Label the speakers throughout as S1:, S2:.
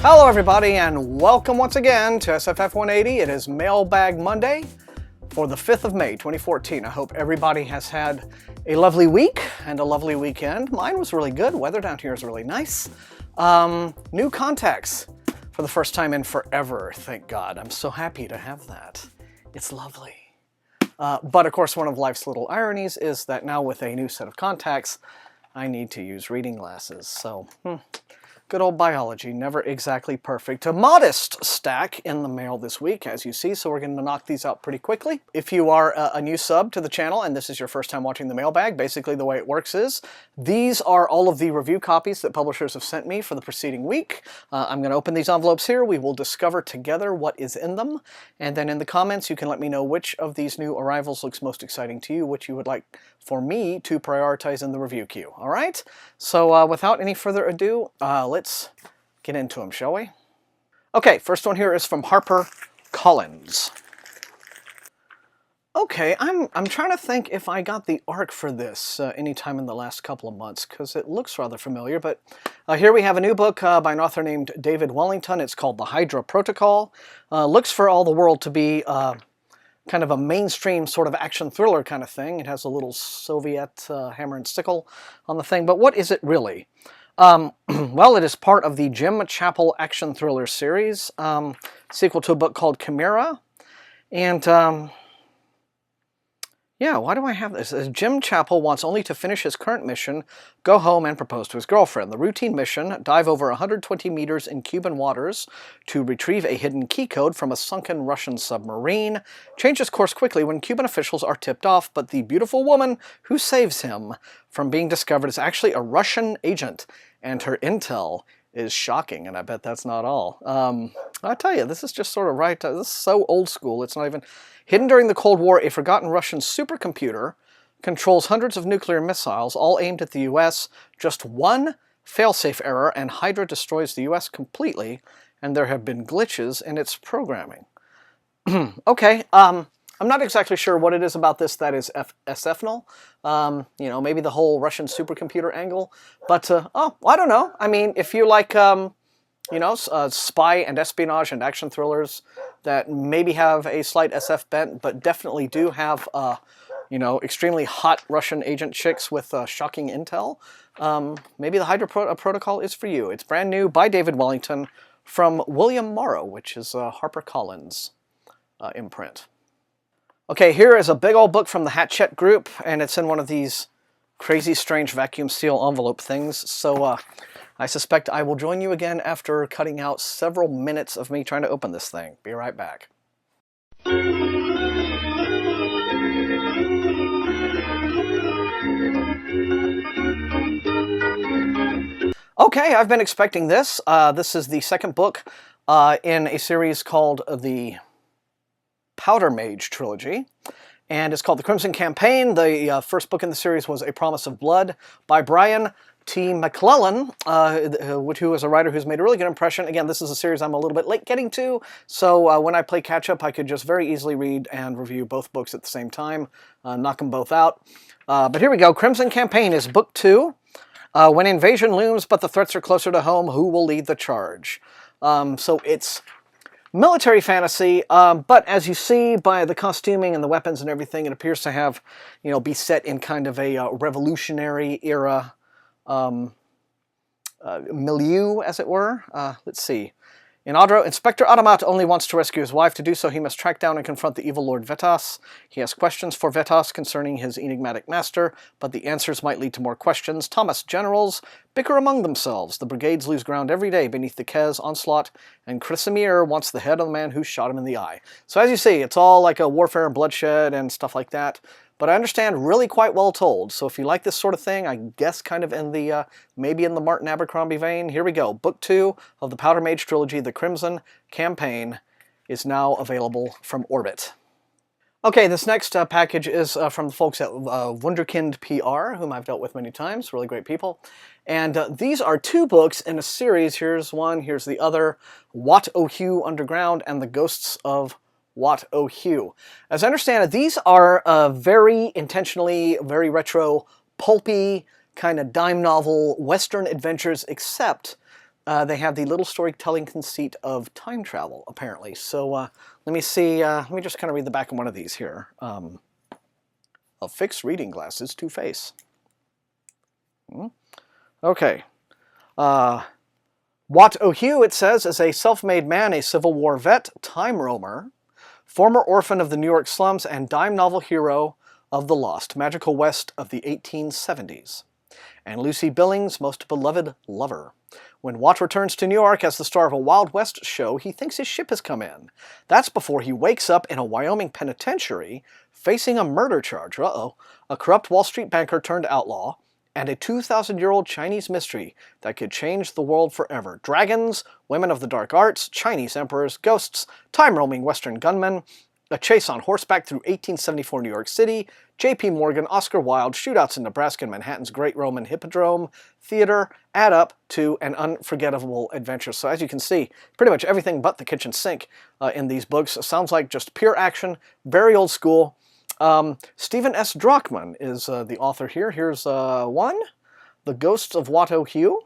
S1: Hello everybody and welcome once again to SFF180. It is Mailbag Monday for the 5th of May 2014. I hope everybody has had a lovely week and a lovely weekend. Mine was really good. Weather down here is really nice. New contacts for the first time in forever, thank God. I'm so happy to have that. It's lovely. But of course one of life's little ironies is that now with a new set of contacts, I need to use reading glasses. So, good old biology, never exactly perfect. A modest stack in the mail this week, as you see, so we're going to knock these out pretty quickly. If you are a new sub to the channel and this is your first time watching the mailbag, basically the way it works is, these are all of the review copies that publishers have sent me for the preceding week. I'm going to open these envelopes here. We will discover together what is in them, and then in the comments you can let me know which of these new arrivals looks most exciting to you, which you would like for me to prioritize in the review queue. All right? So without any further ado, let's get into them, shall we? Okay, first one here is from Harper Collins. Okay, I'm trying to think if I got the arc for this anytime in the last couple of months, because it looks rather familiar, but here we have a new book by an author named David Wellington. It's called The Hydra Protocol. Looks for all the world to be kind of a mainstream sort of action thriller kind of thing. It has a little Soviet hammer and sickle on the thing, but what is it really? Well, it is part of the Jim Chapel action thriller series, sequel to a book called Chimera, and yeah, why do I have this? Jim Chapel wants only to finish his current mission, go home and propose to his girlfriend. The routine mission, dive over 120 meters in Cuban waters to retrieve a hidden key code from a sunken Russian submarine, changes course quickly when Cuban officials are tipped off, but the beautiful woman who saves him from being discovered is actually a Russian agent, and her intel is shocking, and I bet that's not all. I tell you, this is just sort of right, this is so old school, it's not even... Hidden during the Cold War, a forgotten Russian supercomputer controls hundreds of nuclear missiles, all aimed at the U.S. Just one failsafe error, and Hydra destroys the U.S. completely, and there have been glitches in its programming. Okay, I'm not exactly sure what it is about this that is SFNal. You know, maybe the whole Russian supercomputer angle, but, oh, I don't know. I mean, if you like, you know, spy and espionage and action thrillers that maybe have a slight SF bent, but definitely do have, you know, extremely hot Russian agent chicks with shocking intel, maybe the Hydra Protocol is for you. It's brand new by David Wellington from William Morrow, which is HarperCollins imprint. Okay, here is a big old book from the Hatchet Group, and it's in one of these crazy, strange vacuum seal envelope things, so I suspect I will join you again after cutting out several minutes of me trying to open this thing. Be right back. Okay, I've been expecting this. This is the second book in a series called the Powder Mage Trilogy, and it's called The Crimson Campaign. The first book in the series was A Promise of Blood by Brian T. McClellan, who is a writer who's made a really good impression. Again, this is a series I'm a little bit late getting to, so when I play catch-up, I could just very easily read and review both books at the same time, knock them both out. But here we go. Crimson Campaign is Book 2. When invasion looms, but the threats are closer to home, who will lead the charge? So it's military fantasy, but as you see by the costuming and the weapons and everything, it appears to have, you know, be set in kind of a revolutionary era milieu, as it were. Let's see. In Adro, Inspector Adamat only wants to rescue his wife. To do so, he must track down and confront the evil Lord Vetas. He has questions for Vetas concerning his enigmatic master, but the answers might lead to more questions. Thomas generals bicker among themselves. The brigades lose ground every day beneath the Kez onslaught, and Chrysimir wants the head of the man who shot him in the eye. So as you see, it's all like a warfare and bloodshed and stuff like that. But I understand really quite well told, so if you like this sort of thing, I guess kind of in the, maybe in the Martin Abercrombie vein, here we go. Book 2 of the Powder Mage Trilogy, The Crimson Campaign, is now available from Orbit. Okay, this next package is from the folks at Wunderkind PR, whom I've dealt with many times, really great people. And these are two books in a series. Here's one, here's the other, Wat O'Hue Underground and the Ghosts of Wat O'Hue. As I understand it, these are very intentionally, very retro, pulpy, kind of dime novel Western adventures, except they have the little storytelling conceit of time travel, apparently. So let me see, let me just kind of read the back of one of these here. Affix reading glasses to face. Okay. Wat Oh-hugh, it says, is a self-made man, a Civil War vet, time roamer, former orphan of the New York slums, and dime novel hero of the lost, magical West of the 1870s. And Lucy Billings' most beloved lover. When Wat returns to New York as the star of a Wild West show, he thinks his ship has come in. That's before he wakes up in a Wyoming penitentiary facing a murder charge, a corrupt Wall Street banker turned outlaw, and a 2,000-year-old Chinese mystery that could change the world forever. Dragons, women of the dark arts, Chinese emperors, ghosts, time-roaming Western gunmen, a chase on horseback through 1874 New York City, J.P. Morgan, Oscar Wilde, shootouts in Nebraska and Manhattan's Great Roman Hippodrome Theater add up to an unforgettable adventure. So as you can see, pretty much everything but the kitchen sink in these books sounds like just pure action, very old school. Stephen S. Druckmann is the author here. Here's one, The Ghosts of Wat Oh-hugh.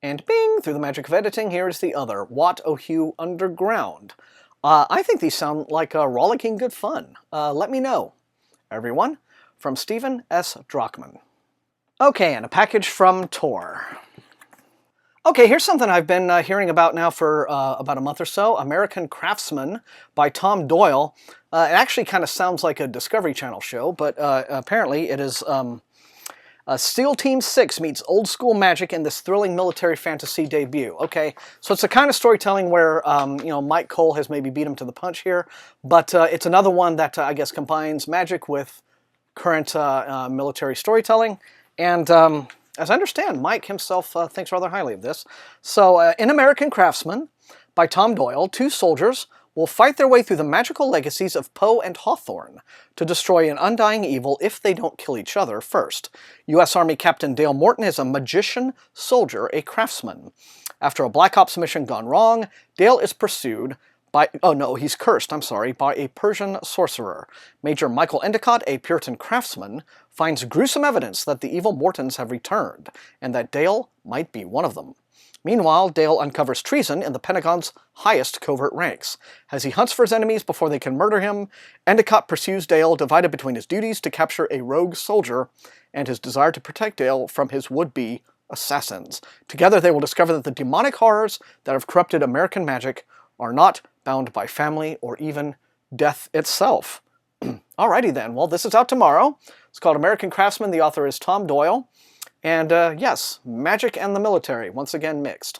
S1: And bing, through the magic of editing, here is the other, Wat Oh-hugh Underground. I think these sound like rollicking good fun. Let me know, everyone. From Stephen S. Druckmann. Okay, and a package from Tor. Okay, here's something I've been hearing about now for about a month or so. American Craftsman by Tom Doyle. It actually kind of sounds like a Discovery Channel show, but apparently it is SEAL Team 6 meets old school magic in this thrilling military fantasy debut. Okay, so it's the kind of storytelling where, you know, Mike Cole has maybe beat him to the punch here, but it's another one that I guess combines magic with current military storytelling, and as I understand, Mike himself thinks rather highly of this. So, in American Craftsman, by Tom Doyle, two soldiers will fight their way through the magical legacies of Poe and Hawthorne to destroy an undying evil if they don't kill each other first. U.S. Army Captain Dale Morton is a magician soldier, a craftsman. After a Black Ops mission gone wrong, Dale is pursued by, he's cursed, by a Persian sorcerer. Major Michael Endicott, a Puritan craftsman, finds gruesome evidence that the evil Mortons have returned, and that Dale might be one of them. Meanwhile, Dale uncovers treason in the Pentagon's highest covert ranks. As he hunts for his enemies before they can murder him, Endicott pursues Dale, divided between his duties to capture a rogue soldier and his desire to protect Dale from his would-be assassins. Together they will discover that the demonic horrors that have corrupted American magic are not bound by family or even death itself. Alrighty then, well, this is out tomorrow. It's called American Craftsman. The author is Tom Doyle. And yes, magic and the military, once again mixed.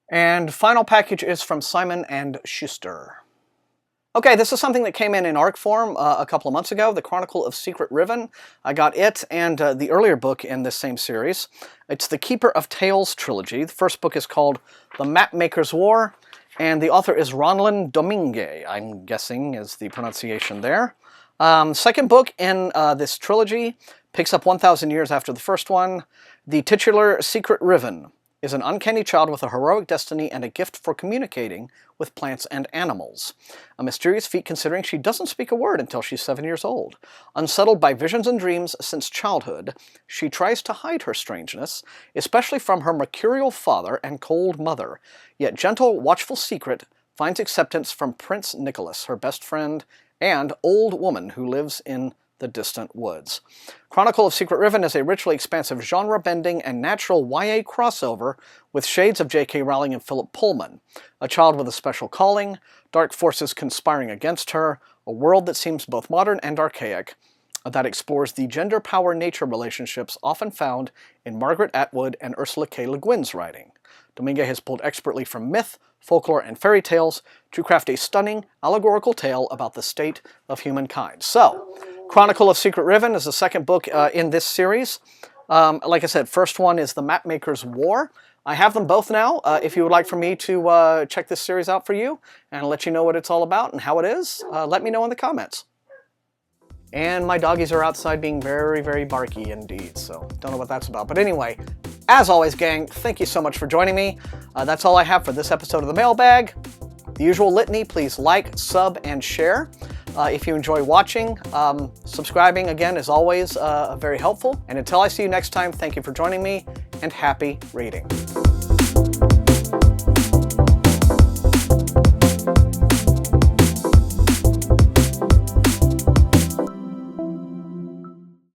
S1: And final package is from Simon & Schuster. Okay, this is something that came in ARC form a couple of months ago, The Chronicle of Secret Riven. I got it and the earlier book in this same series. It's the Keeper of Tales trilogy. The first book is called The Mapmaker's War, and the author is Ronlin Domingue, I'm guessing is the pronunciation there. Second book in this trilogy picks up 1,000 years after the first one. The titular Secret Riven is an uncanny child with a heroic destiny and a gift for communicating with plants and animals. A mysterious feat considering she doesn't speak a word until she's 7 years old. Unsettled by visions and dreams since childhood, she tries to hide her strangeness, especially from her mercurial father and cold mother. Yet gentle, watchful Secret finds acceptance from Prince Nicholas, her best friend, and old woman who lives in the distant woods. Chronicle of Secret Riven is a richly expansive genre-bending and natural YA crossover with shades of J.K. Rowling and Philip Pullman. A child with a special calling, dark forces conspiring against her, a world that seems both modern and archaic, that explores the gender-power-nature relationships often found in Margaret Atwood and Ursula K. Le Guin's writing. Domingue has pulled expertly from myth, folklore, and fairy tales to craft a stunning, allegorical tale about the state of humankind. So, Chronicle of Secret Riven is the second book in this series. Like I said, first one is The Mapmaker's War. I have them both now. If you would like for me to check this series out for you and let you know what it's all about and how it is, let me know in the comments. And my doggies are outside being very, very barky indeed, so don't know what that's about. But anyway, as always, gang, thank you so much for joining me. That's all I have for this episode of the Mailbag. The usual litany, please like, sub, and share. If you enjoy watching, subscribing, again, is always very helpful. And until I see you next time, thank you for joining me, and happy reading.